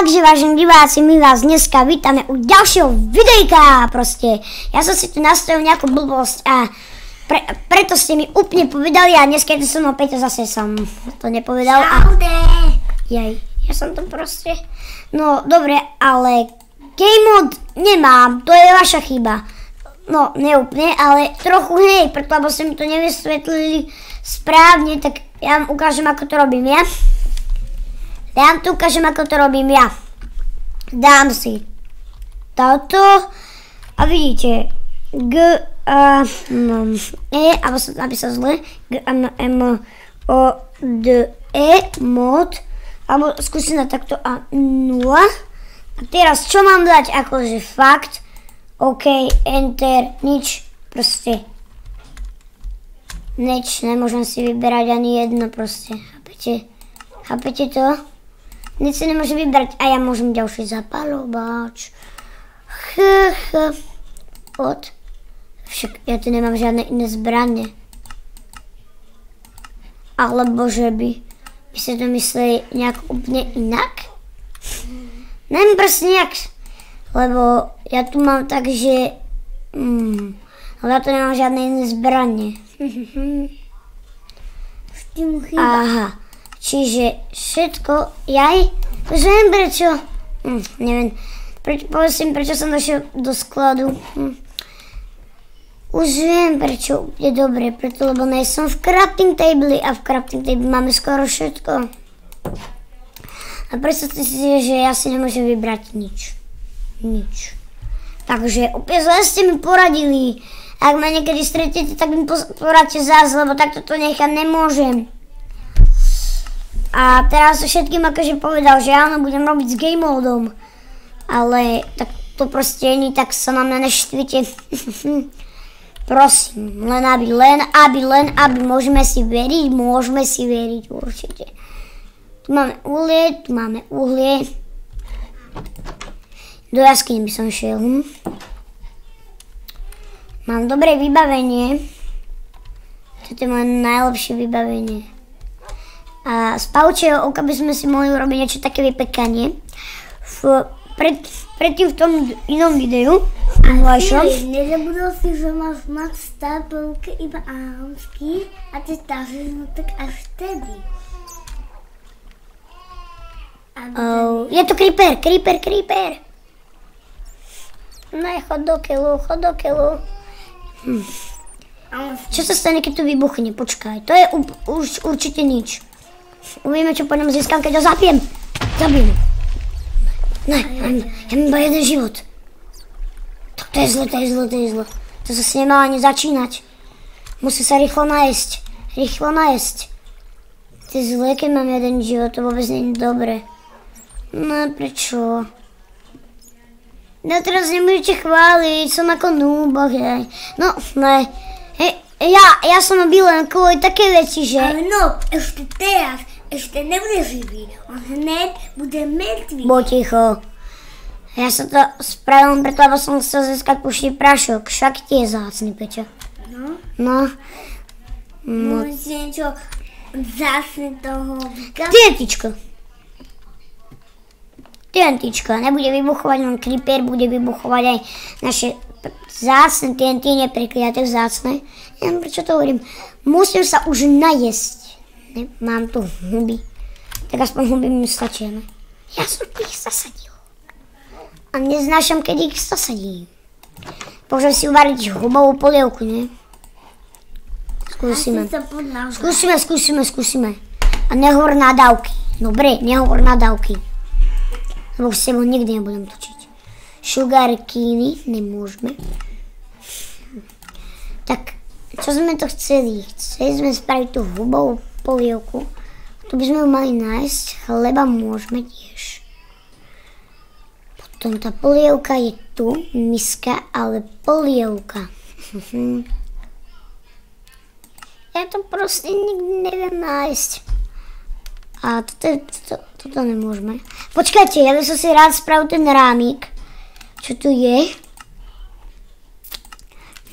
Takže vážení diváci, my vás dneska vítame u ďalšieho videjka proste. Ja som si tu nastavil nejakú blbosť a preto ste mi úplne povedali a dneska je to so mnou Peťo, zase som to nepovedal. Čaude! Ja som to proste... No dobre, ale game mode nemám, to je vaša chyba. No neúplne, ale trochu hej, preto lebo ste mi to nevysvetlili správne, tak ja vám ukážem ako to robím ja. Ja vám tu ukážem, ako to robím ja. Dám si toto a vidíte alebo sa napísal zle, G-M-O-D-E, mod, alebo skúsim na takto a 0. A teraz čo mám dať, akože fakt, OK, enter, nič, proste. Nič, nemôžem si vyberať ani jedno proste, chápete to? Nič si nemôžem vybrať a ja môžem ďalší zapalovač. Však ja tu nemám žiadne iné zbranie. Alebo že by ste to mysleli nejak úplne inak? Neviem proste nejak, lebo ja tu mám tak, že... ale ja tu nemám žiadne iné zbranie. Aha. Čiže všetko, už viem prečo, neviem, prečo som došiel do skladu, už viem prečo je dobre, preto lebo nej som v crafting table a v crafting table máme skoro všetko. A predstavte si, že ja si nemôžem vybrať nič. Takže úplne zle ste mi poradili, ak ma niekedy stretnete, tak mi poradte zás, lebo takto to nechať nemôžem. A teraz všetkým akože povedal, že áno, budem robiť s game modom. Ale tak to proste nie, tak sa na mňa neštvite. Prosím, len aby, môžeme si veriť určite. Tu máme uhlie. Do jaskyne by som šiel. Mám dobré vybavenie. Toto je moje najlepšie vybavenie. A z pavčieho oka by sme si mohli urobiť niečo také vypekanie. Predtým v tom inom videu. Nezabudol si, že máš mať stápelke iba ámsky a ty stávaš no tak až vtedy. Je to creeper. No chod do keľu. Čo sa stane, keď to vybuchne? Počkaj, to je už určite nič. Uvidíme, čo po ňom získam, keď ho zabijem. Zabijem. Ne, ja mám iba jeden život. Tak to je zle. To zase nemá ani začínať. Musí sa rýchlo najesť. To je zle, keď mám jeden život, to vôbec nie je dobre. No, prečo? No teraz nebudete chváliť, som ako núbok, hej. No, ne. Ja som byl len kvôli také veci, že... Ale no, ešte nebude živý. On hned bude mŕtvý. Buď ticho. Ja som to spravil preto, lebo som chcel získať pušný prášok. Však ti je zácný, Peťo. No. Môžete niečo zácne toho vyka? TNTčko. Nebude vybuchovať len creeper, bude vybuchovať aj naše zácne TNT, neprekliaté vzácne. Neviem, prečo to hovorím. Musím sa už najesť. Mám tu huby. Tak aspoň huby mi stačia, ne? Ja som ich zasadil. A neznášam, keď ich zasadím. Môžem si uvariť hubovú polievku, ne? Skúsime. A nehovor nadávky. Dobre, nehovor nadávky. Lebo s sebou nikdy nebudem točiť. Sugar kiny nemôžeme. Tak, čo sme to chceli? Chceli sme spraviť tú hubovú polievku. Tu by sme ju mali nájsť. Chleba môžeme tiež. Potom tá polievka je tu. Miska, ale polievka. Ja to proste nikdy neviem nájsť. A toto nemôžeme. Počkajte, ja by som si rád spravil ten rámik. Čo tu je?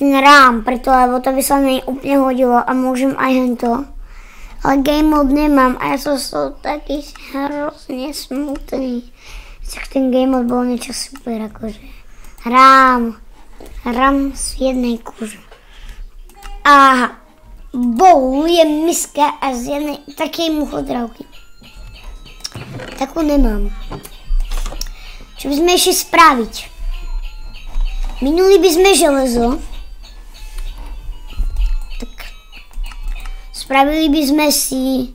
Ten rám, preto, lebo to by sa mi úplne hodilo a môžem aj hento. Ale game mode nemám a ja som taký hrozne smutný. Tak ten game mode bol niečo super, akože. Hrám z jednej kúže. A bohu je miska a z jednej takej muchodravky. Takú nemám. Čo by sme ešte spraviť? Minuli by sme železo. Tak. Spravili by sme si...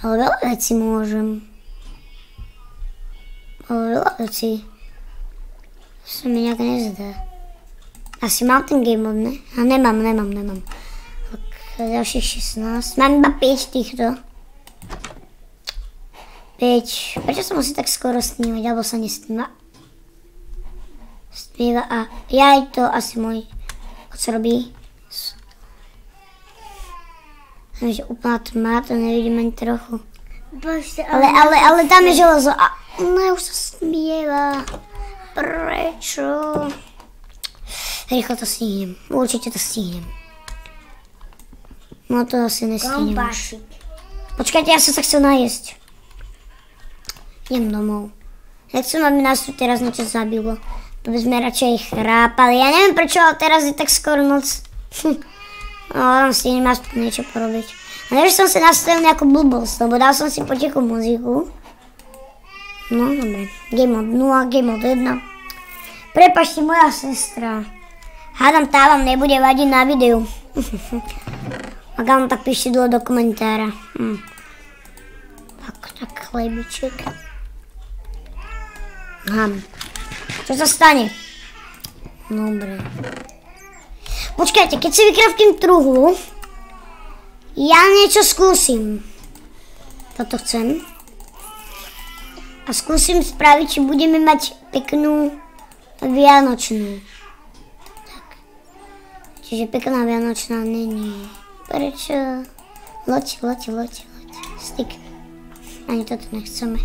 Ale veľa vecí môžem. Ale veľa vecí. To sa mi nejak nezdá. Asi mám ten game mode, ne? A nemám. Tak, ďalších 16. Mám iba 5 týchto. 5. Prečo sa musí tak skoro snívať? Alebo sa nesníva? Sníva a ja to asi môj oco robí. Takže úplná tma, to nevidím ani trochu. Ale tam je železo a no už sa smieva. Prečo? Rýchlo to stihnem. Určite to stihnem. No to asi nestihnem už. Počkajte, ja som sa chcel najesť. Idem domov. Nechcem, aby nás tu teraz niečo zabilo. To by sme radšej chrápali. Ja neviem prečo, ale teraz je tak skoro noc. No, stihnem aspoň niečo porobiť. A než som si nastavil nejakú blbosť, lebo dal som si potichu muziku. No, dobre. Game mode 0, game mode 1. Prepáčte, moja sestra. Hádam, tá vám nebude vadiť na videu. Ak vám tak píšte dole do komentára. Tak, chlebiček. Čo sa stane? Dobre. Počkajte, keď si vykrafím truhlu, ja niečo skúsim. Toto chcem. A skúsim spraviť, či budeme mať peknú vianočnú. Tak. Čiže pekná vianočná není. Prečo? Loď. Styk. Ani toto nechceme.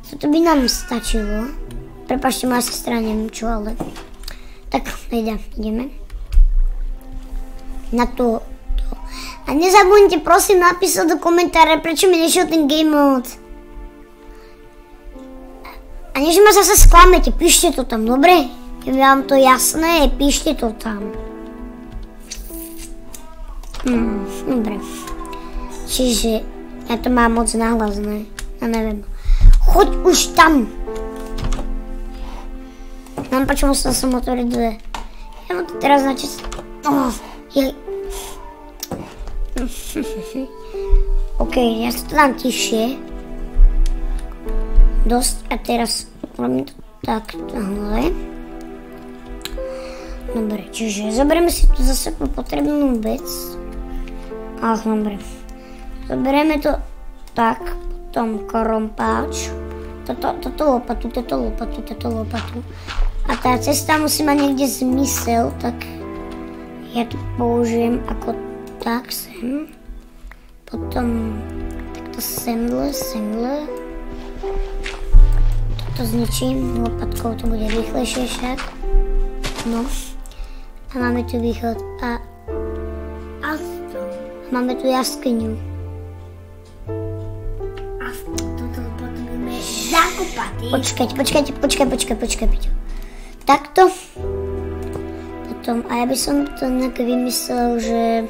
Toto by nám stačilo. Prepáčte, moja sestra, neviem čo, ale... Tak, ideme. Na to. A nezabudnite prosím napísať do komentára, prečo mi nešiel ten game mode. A než ma zase sklamete, píšte to tam, dobre? Keď je vám to jasné, píšte to tam. Dobre. Čiže ja to mám moc nahlas, ne? Ja neviem. Choď už tam. Mám počo musel som otvoriť dve. Ja mám to teraz načísť. OK, ja sa to dám tišie. Dosť a teraz robím to takhle. Dobre, čiže zoberieme si tu zase potrebnú vec. Dobre. Zoberieme to tak, potom krompáč. Toto lopatu. A tá cesta musí mať niekde zmysel, tak ja to použijem ako tak sem. Potom takto semle. Toto zničím, lopatkou to bude rýchlejšie však. No. A máme tu východ a máme tu jaskyňu. A toto potrebujeme zakopať. Počkaj. Takto. Potom, a ja by som to nejak vymyslel, že...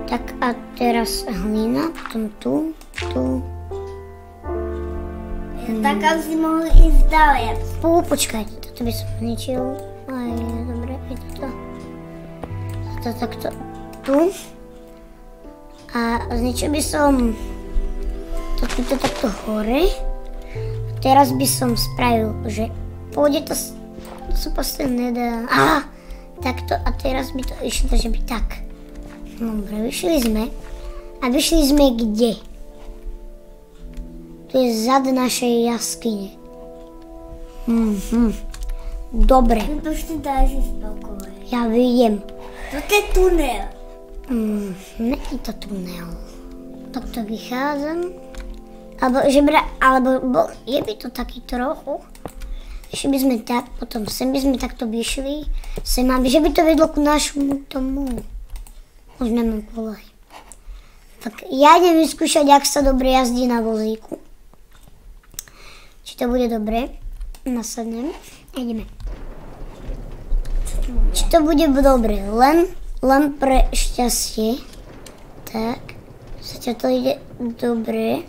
Tak a teraz hlina, potom tu. Tak aby si mohli ísť ďalej. Počkajte, toto by som zničil. Aj, dobre, je toto. Toto takto tu. A zničil by som toto takto hore. Teraz by som spravil, že pôjde to sa proste nedá. Takto a teraz by to išlo, že by tak. Dobre, vyšli sme. A vyšli sme kde? Tu je zad našej jaskyne. Dobre. Proste daj si spokoj. Ja vidím. Toto je tunel. Nie je to tunel. Takto vychádzam. Alebo je by to taký trochu. Išli by sme tak, potom sem by sme takto vyšli. Sem, aby že by to vedlo k našemu tomu. Už nemám kolaj. Tak ja idem vyskúšať, jak sa dobre jazdí na vozíku. Či to bude dobre. Nasadnem. Ideme. Či to bude dobre. Len pre šťastie. Tak. Zatiaľ to ide dobre.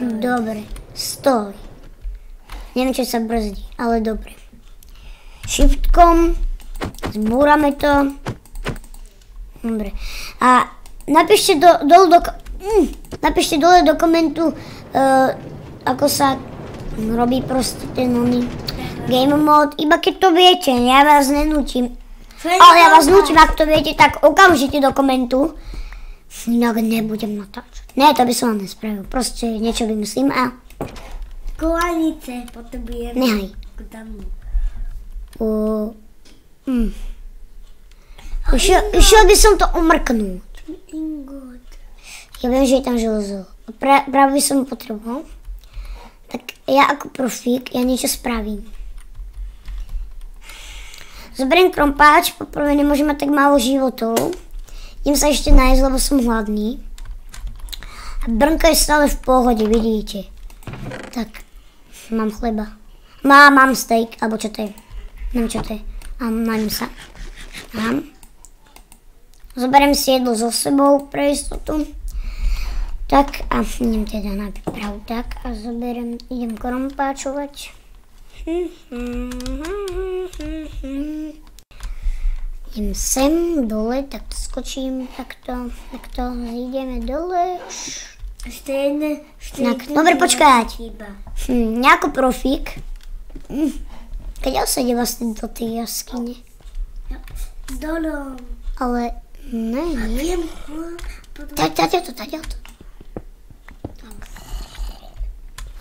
Dobre. Stoj. Neviem, čo sa brzdí, ale dobre. Shiftkom. Zbúrame to. Dobre. A napíšte dole do komentu, ako sa robí proste ten oný game mode. Iba keď to viete, ja vás nenútim. Ale ja vás nútim, ak to viete, tak okamžite do komentu. Inak nebudem natáčať. Ne, to by som vám nespravil. Proste niečo vymyslím a... Kolanice potrebujeme. Nehaj. Išiel by som to umrknúť. Ja viem, že je tam železo. Práve by som potreboval. Tak ja ako profík, ja niečo spravím. Zoberiem krompáč, poprvé nemôžem mať tak málo životov. Idem sa ešte nájsť, lebo som hladný. A brnka je stále v pohode, vidíte. Tak, mám chleba. Mám steak, alebo čo to je. Neviem, čo to je. A nájdem sa. Mám. Zoberiem si jedlo so sebou pre istotu. Tak a idem teda na prípravu. Tak a idem krompáčovať. Idem sem dole, tak skočím, takto zídeme dole. Ešte jedné. Dobre, počkať. Nejako profík. Keď sa ide vlastne do tej jaskyne? Dole. Ale ne. Taďal to.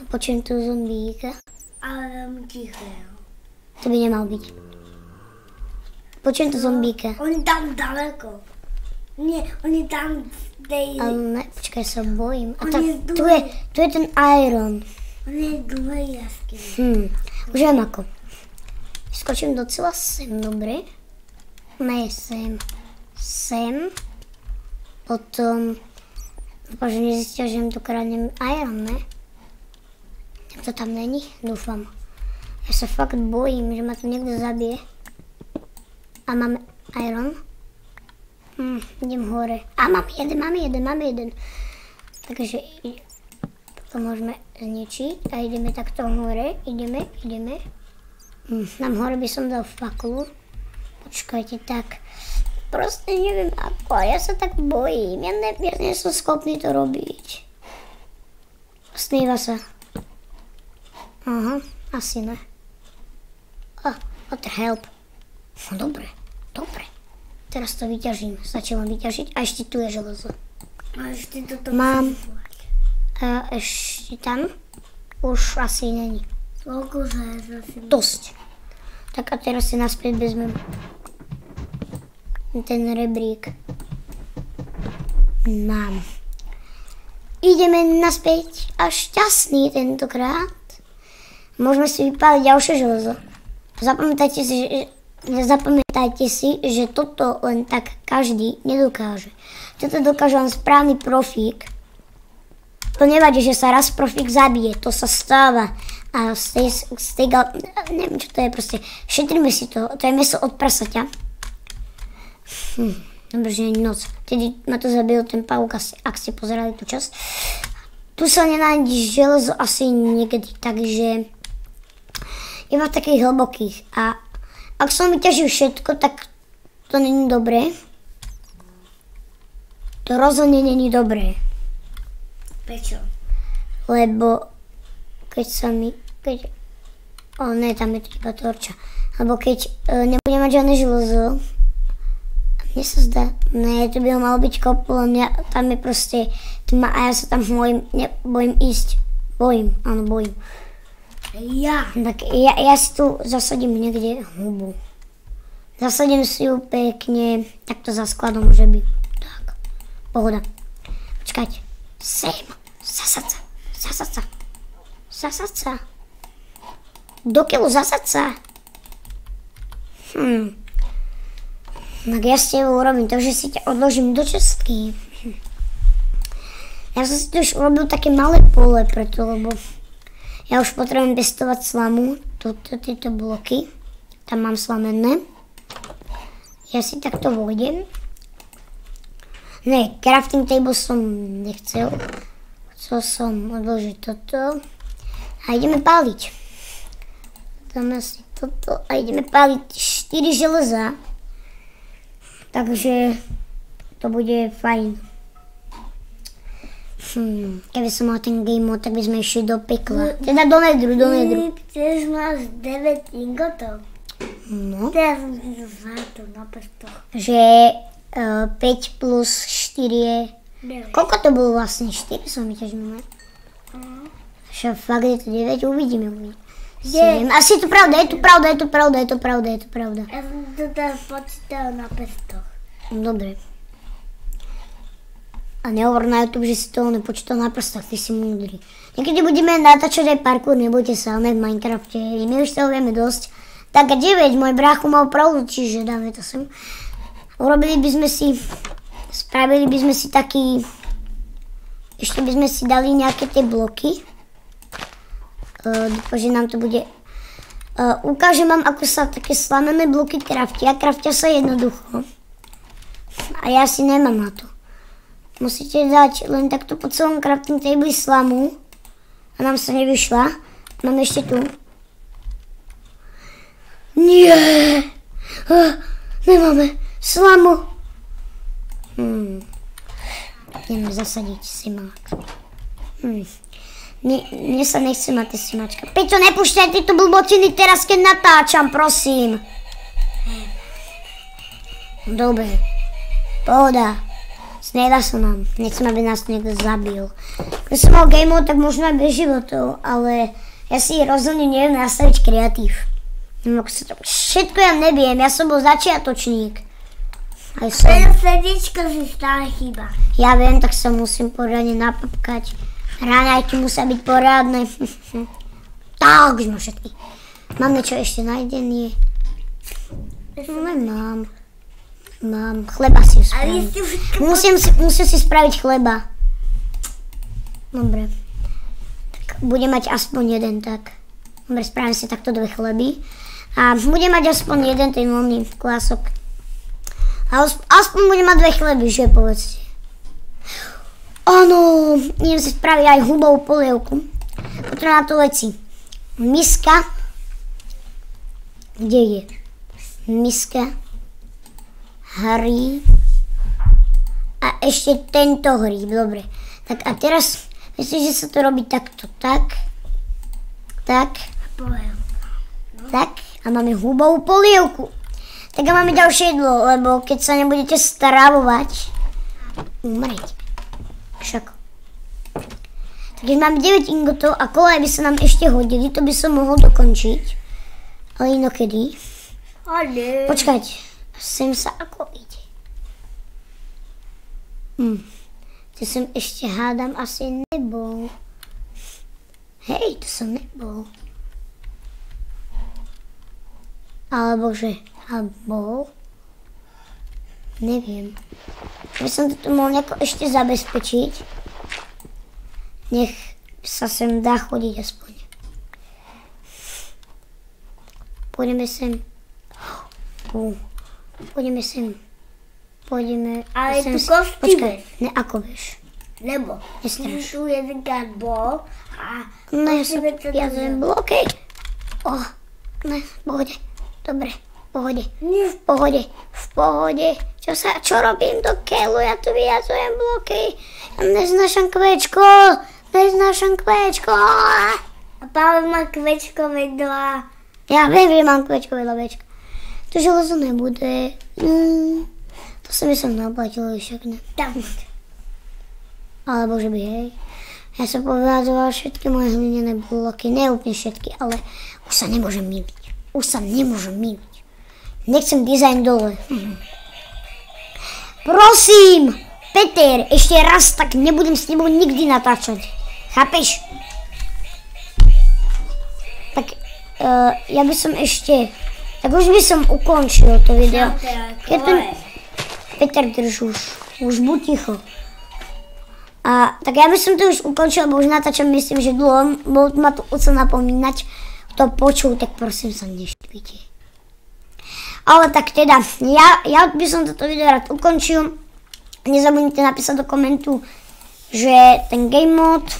Počujem tu zombíka. Ale veľmi tichého. To by nemal byť. Počujem tu zombíka. On je tam daleko. Nie, on je tam, kde... Ale ne, počkaj, sa bojím. A tu je ten Iron. On je v druhej jaskyni. Už viem ako. Skočím docela sem, dobre? Ne, sem. Potom... Dúfam, že nezistia, že im to kradnem Iron, ne? Tak to tam není? Dúfam. Ja sa fakt bojím, že ma tu niekto zabije. A máme Iron. Idem hore. A máme jeden. Takže to môžeme zničiť. A ideme takto hore. Ideme. Tam hore by som dal faklu. Počkajte, tak. Proste neviem ako. Ja sa tak bojím. Ja nie som schopný to robiť. Sníva sa. Aha, asi ne. What the help? No dobre. Teraz to vyťažím. Začívam vyťažiť. A ešte tu je železo. A ešte toto... Mám. A ešte tam. Už asi není. Koľko železa si... Dosť. Tak a teraz si naspäť vezmem ten rebrík. Mám. Ideme naspäť a šťastný tentokrát. Môžeme si vypáliť ďalšie železo. Zapamätajte si, že toto len tak každý nedokáže. Toto dokáže len správny profík. To nevadí, že sa raz profík zabije, to sa stáva. A neviem, čo to je proste. Šetríme si to, to je mäso od prasaťa. Dobre, že nie je noc. Tedy ma to zabil ten pavúk, ak ste pozerali tú časť. Tu sa nenájde železo asi niekedy, takže iba v takých hlbokých. A ak som vyťažil všetko, tak to není dobré. To rozhodne není dobré. Prečo? Lebo keď ne, tam je to iba torča. Lebo keď nebudem mať žiadne železo, mne sa zdá, ne, to by ho malo byť kopu, len tam je proste tma a ja sa tam bojím ísť. Bojím. Ja. Tak ja si tu zasadím niekde hubu. Zasadím si ju pekne, takto za skladom, že by. Tak, pohoda. Počkať. Sem. Zasad sa. Do keľu zasad sa. Tak ja s tebou urobím to, že si ťa odložím do čestky. Ja som si tu už urobil také malé pole preto, lebo ja už potrebujem pestovať slamu. Tieto bloky. Tam mám slamenné. Ja si takto vojdem. Ne, crafting table som nechcel. Chcel som odložiť toto. A ideme páliť. Dáme si toto a ideme páliť 4 železa. Takže to bude fajn. Keby som mal ten game mode, tak by sme išli do pekla. Teda do nedru. Tiež máš 9 ingotov. No. Teraz som si to zhátil na prstoch. Že 5 plus 4 je... 9. Koľko to bolo vlastne? 4 som mi tiež minulé. Však fakt je to 9, uvidíme. 7. Asi je to pravda, je to pravda. Ja som to teraz počítal na prstoch. Dobre. A nehovor na YouTube, že si to nepočítal na prstoch, ty si múdry. Niekedy budeme natáčať aj parkour, nebojte sa, ale v Minecrafte. My už toho vieme dosť. Tak a 9, môj brácho mal pravdu, čiže dáme to sem. Spravili by sme si taký, ešte by sme si dali nejaké tie bloky. Dúfam, že nám to bude, ukážem vám, ako sa také slamené bloky craftia. Craftia sa jednoducho. A ja si nemám na to. Musíte dať len takto po celom crafting table slamu. A nám sa nevyšla. Mám ešte tu. Nie! Nemáme slamu. Ideme zasadiť simák. Mne sa nechce mať tie simáčka. Peťo, nepúšťaj tieto blbotiny teraz, keď natáčam, prosím. Dobre. Pohoda. Sneda sa nám. Nechcem, aby nás niekto zabil. Keď som mal game mode, tak možno aj bez životov, ale ja si rozhodne neviem nastaviť kreatív. Všetko ja neviem, ja som bol začiatočník. Aj som. Srdiečko si stále chýba. Ja viem, tak sa musím poriadne napapkať. Raňajky musia byť poriadne. Tak, už mám všetky. Mám niečo ešte nájdenie? Nemám. Mám. Chleba si spraviť. Musím si spraviť chleba. Dobre. Tak budem mať aspoň jeden, tak. Dobre, spravím si takto 2 chleby. A budem mať aspoň jeden ten voľný klások. A aspoň budem mať 2 chleby, že povedzte. Áno, idem si spraviť aj hubovú polievku. Potrebujem na to veci. Miska. Kde je? Miska. Hríb. A ešte tento hríb, dobre. Tak a teraz, myslím, že sa to robí takto, tak. Tak. Tak. A máme hubovú polievku. Tak a máme ďalšie jedlo, lebo keď sa nebudete stravovať, umrieť. Však. Takže máme 9 ingotov a kolaj by sa nám ešte hodili, to by som mohol dokončiť. Ale inokedy. Počkať. Sem sa ako ide. To som ešte hádam asi nebol. Hej, to som nebol. Alebo že, alebo neviem. By som to tu mohol nejako ešte zabezpečiť. Nech sa sem dá chodiť aspoň. Pôjdeme sem. Pôjdeme sem. Pôjdeme ale sem. tu kosti Počkaj, ne, ako vieš? Lebo tu jedenkrát bol a no ja som bloky. Ne, v pohode. Dobre, v pohode. Čo robím do keľu? Ja tu vyjazujem bloky. Ja neznášam kvečko. A Pavel má kvečko vedľa. Ja viem, že mám kvečko vedľa večka. To železo nebude. To sa mi som naplatilo, však ne. Tam. Alebo že by, hej. Ja som povyházoval všetky moje hlinené bloky. Ne úplne všetky, ale už sa nemôžem myliť. Nechcem dizajn dole. Prosím, Peter, ešte raz, tak nebudem s tebou nikdy natáčať. Chápeš? Tak ja by som ešte tak už by som ukončil to video. Peter, drž už buď ticho. A tak ja by som to už ukončil, lebo už natáčam, myslím, že dlho, bo ma tu oco napomínať. Kto počul, tak prosím sa neštvíte. Ale tak teda, ja by som toto video rád ukončil. Nezabudnite napísať do komentu, že ten game mode.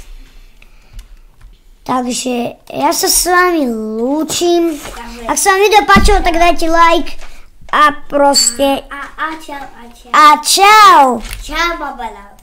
Takže ja sa s vami lúčim. Ak sa vám video páčilo, tak dajte like. A proste... A čau. A čau. Čau, babala.